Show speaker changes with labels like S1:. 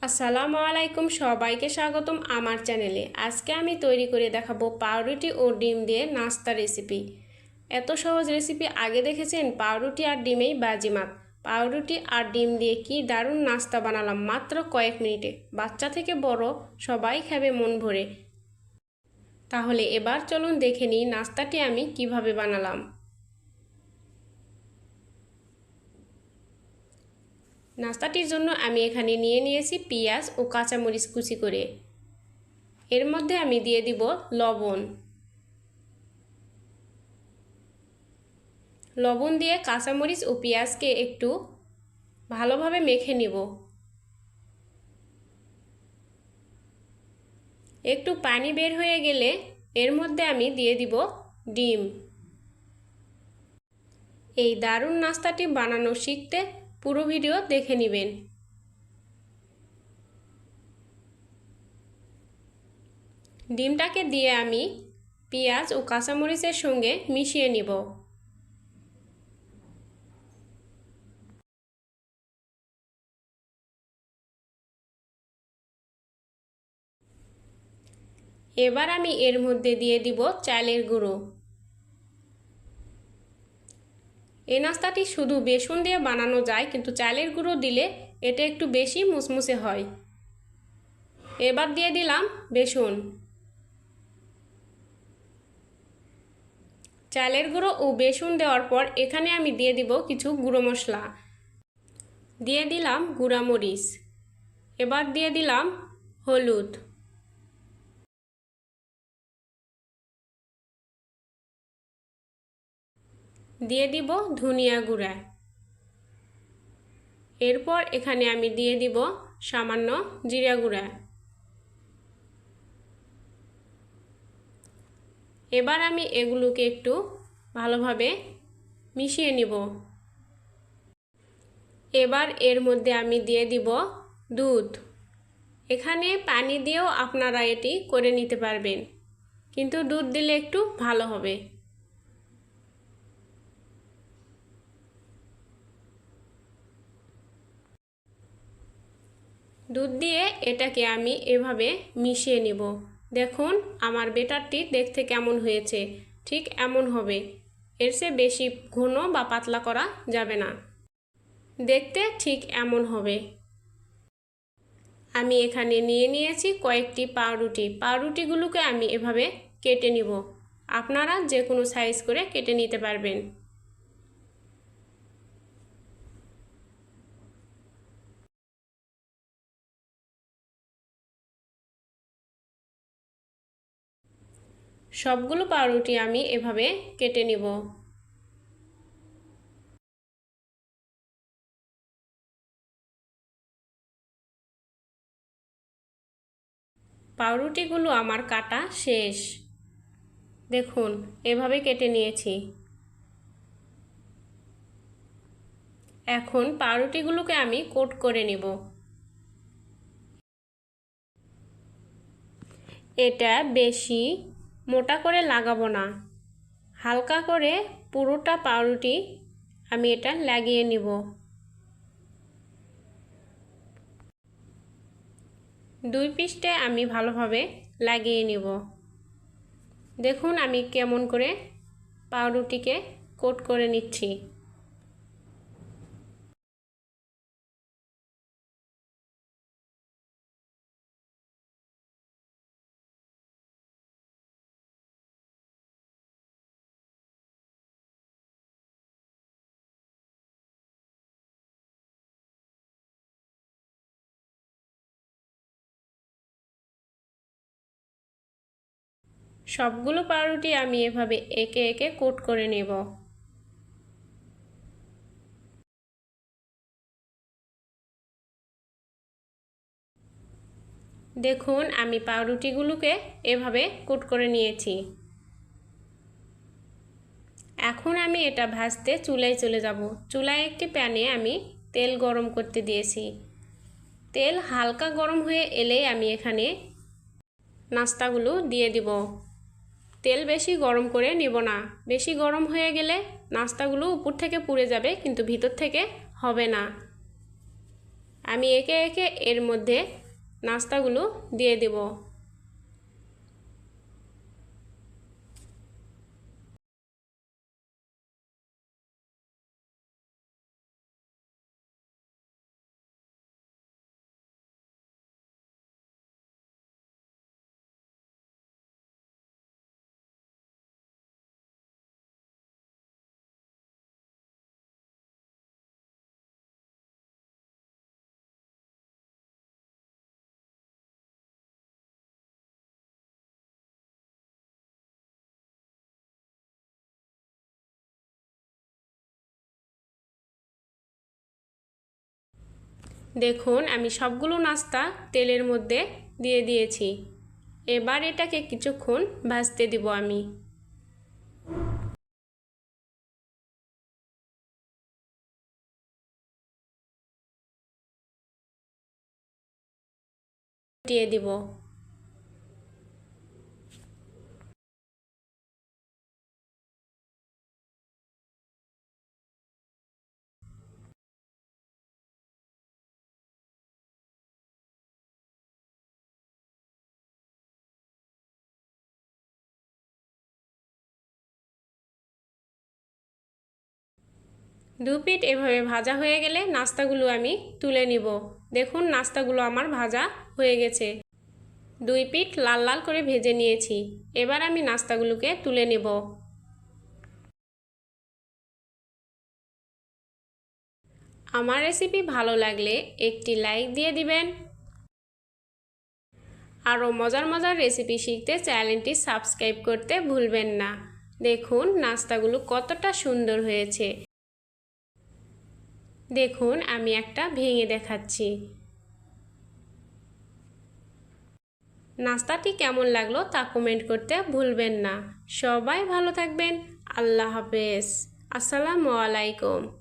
S1: আসসালামু আলাইকুম, সবাইকে স্বাগতম আমার চ্যানেলে। আজকে আমি তৈরি করে দেখাবো পাউরুটি ও ডিম দিয়ে নাস্তা রেসিপি। এত সহজ রেসিপি আগে দেখেছেন? পাউরুটি আর ডিমেই বাজিমাত। পাউরুটি আর ডিম দিয়ে কি দারুণ নাস্তা বানালাম মাত্র কয়েক মিনিটে। বাচ্চা থেকে বড় সবাই খাবে মন ভরে। তাহলে এবার চলুন দেখে নিই নাস্তাটি আমি কিভাবে বানালাম। নাস্তাটির জন্য আমি এখানে নিয়ে নিয়েছি পেঁয়াজ ও কাঁচামরিচ কুচি করে। এর মধ্যে আমি দিয়ে দিব লবণ দিয়ে কাঁচামরিচ ও পেঁয়াজকে একটু ভালোভাবে মেখে নিব। একটু পানি বের হয়ে গেলে এর মধ্যে আমি দিয়ে দিব ডিম। এই দারুণ নাস্তাটি বানানো শিখতে পুরো ভিডিও দেখে নেবেন। ডিমটাকে দিয়ে আমি পেঁয়াজ ও কাঁচামরিচের সঙ্গে মিশিয়ে নিব। এবার আমি এর মধ্যে দিয়ে দিব চালের গুঁড়ো। এই নাস্তাটি শুধু বেসন দিয়ে বানানো যায়, কিন্তু চালের গুঁড়ো দিলে এটা একটু বেশি মুসমুসে হয়। এবার দিয়ে দিলাম বেসন। চালের গুঁড়ো ও বেসন দেওয়ার পর এখানে আমি দিয়ে দিব কিছু গুঁড়ো মশলা। দিয়ে দিলাম গুঁড়া মরিচ। এবার দিয়ে দিলাম হলুদ। দিয়ে দিব ধনিয়া গুঁড়া। এরপর এখানে আমি দিয়ে দিব সামান্য জিরা গুঁড়া। এবার আমি এগুলোকে একটু ভালোভাবে মিশিয়ে নিব। এবার এর মধ্যে আমি দিয়ে দিব দুধ। এখানে পানি দিয়েও আপনারা এটি করে নিতে পারবেন, কিন্তু দুধ দিলে একটু ভালো হবে। দুধ দিয়ে এটাকে আমি এভাবে মিশিয়ে নিব। দেখুন আমার ব্যাটারটি দেখতে কেমন হয়েছে, ঠিক এমন হবে। এর চেয়ে বেশি ঘন বা পাতলা করা যাবে না, দেখতে ঠিক এমন হবে। আমি এখানে নিয়ে নিয়েছি কয়েকটি পাউরুটি। পাউরুটিগুলোকে আমি এভাবে কেটে নিব। আপনারা যে কোনো সাইজ করে কেটে নিতে পারবেন। সবগুলো পাউরুটি আমি এভাবে কেটে নিব। পাউরুটিগুলো আমার কাটা শেষ। দেখুন এভাবে কেটে নিয়েছি। এখন পাউরুটিগুলোকে আমি কোট করে নিব। এটা বেশি মোটা করে লাগাবো না, হালকা করে পুরোটা পাউরুটি আমি এটা লাগিয়ে নিব। দুই পিঠে আমি ভালোভাবে লাগিয়ে নিব। দেখুন আমি কেমন করে পাউরুটিকে কোট করে নিচ্ছি। সবগুলো পাউরুটি আমি এভাবে একে একে কোট করে নেব। দেখুন আমি পাউরুটিগুলোকে এভাবে কোট করে নিয়েছি। এখন আমি এটা ভাজতে চুলায় চলে যাব। চুলায় একটি প্যানে আমি তেল গরম করতে দিয়েছি। তেল হালকা গরম হয়ে এলেই আমি এখানে নাস্তাগুলো দিয়ে দিব। তেল বেশি গরম করে নিব না, বেশি গরম হয়ে গেলে নাস্তাগুলো উপর থেকে পুড়ে যাবে, কিন্তু ভিতর থেকে হবে না। আমি একে একে এর মধ্যে নাস্তাগুলো দিয়ে দেব। দেখুন আমি সবগুলো নাস্তা তেলের মধ্যে দিয়ে দিয়েছি। এবার এটাকে কিছুক্ষণ ভাজতে দিব আমি। দিয়ে দিব। দু পিঠ এভাবে ভাজা হয়ে গেলে নাস্তাগুলো আমি তুলে নিব। দেখুন নাস্তাগুলো আমার ভাজা হয়ে গেছে। দুই পিঠ লাল লাল করে ভেজে নিয়েছি। এবার আমি নাস্তাগুলোকে তুলে নেব। আমার রেসিপি ভালো লাগলে একটি লাইক দিয়ে দিবেন। আরও মজার মজার রেসিপি শিখতে চ্যানেলটি সাবস্ক্রাইব করতে ভুলবেন না। দেখুন নাস্তাগুলো কতটা সুন্দর হয়েছে। দেখুন আমি একটা ভেঙে দেখাচ্ছি। নাস্তাটি কেমন লাগলো তা কমেন্ট করতে ভুলবেন না। সবাই ভালো থাকবেন। আল্লাহ হাফেজ। আসসালামু আলাইকুম।